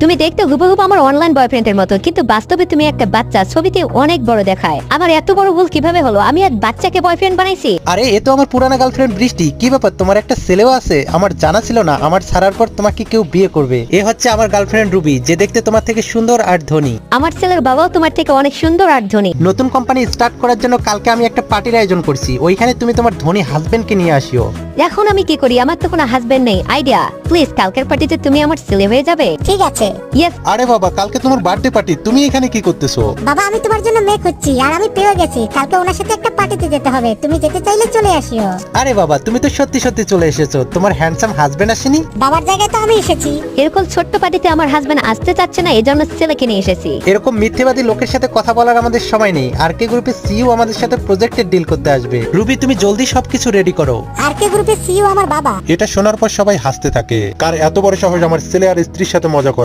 তুমি দেখতে হুবহু আমার অনলাইন বয়ফ্রেন্ডের মতো, কিন্তু বাস্তবে তুমি একটা বাচ্চা, ছবিতে অনেক বড় দেখায়। আমার এত বড় ভুল কিভাবে হলো? আমি এক বাচ্চাকে বয়ফ্রেন্ড বানাইছি। আরে এ তো আমার পুরানা গার্লফ্রেন্ড বৃষ্টি। কি ব্যাপার, তোমার একটা ছেলেও আছে? আমার জানা ছিল না আমার ছাড়ার পর তোমাকে কেউ বিয়ে করবে। এ হচ্ছে আমার গার্লফ্রেন্ড রুবি, যে দেখতে তোমার থেকে সুন্দর আর ধনী। আমার ছেলের বাবাও তোমার থেকে অনেক সুন্দর আর ধনী। নতুন কোম্পানি স্টার্ট করার জন্য কালকে আমি একটা পার্টির আয়োজন করছি, ওইখানে তুমি তোমার ধনী হাজবেন্ডকে নিয়ে আসিও। এখন আমি কি করি? আমার তো কোনো হাজবেন্ড নেই। আইডিয়া, প্লিজ কালকের পার্টিতে তুমি আমার ছেলে হয়ে যাবে। ঠিক আছে ইয়েস। আরে বাবা, কালকে তোমার বার্থডে পার্টি, তুমি এখানে কি করতেছো? বাবা, আমি তোমার জন্য মেয়ে খুঁজছি আর আমি পেয়ে গেছি। কালকে ওনার সাথে একটা পার্টিতে যেতে হবে, তুমি যেতে চাইলে চলে আসিও। আরে বাবা, তুমি তো সত্যি সত্যি চলে এসেছো। তোমার হ্যান্ডসাম হাজবেন্ড আসেনি? বাবার জায়গায় তো আমি এসেছি। এরকম ছোট্ট পার্টিতে আমার হাজবেন্ড আসতে চাচ্ছে না, এজন্য ছেলেকে নিয়ে এসেছি। এরকম মিথ্যেবাদী লোকের সাথে কথা বলার আমাদের সময় নেই। আর কে গ্রুপের সিইও আমাদের সাথে প্রজেক্টের ডিল করতে আসবে। রুবি, তুমি জলদি সবকিছু রেডি করো। আর কে গ্রুপের সিইও আমার বাবা। এটা শোনার পর সবাই হাসতে থাকে। কার এত বড় সাহস আমার ছেলে আর স্ত্রীর সাথে মজা করে।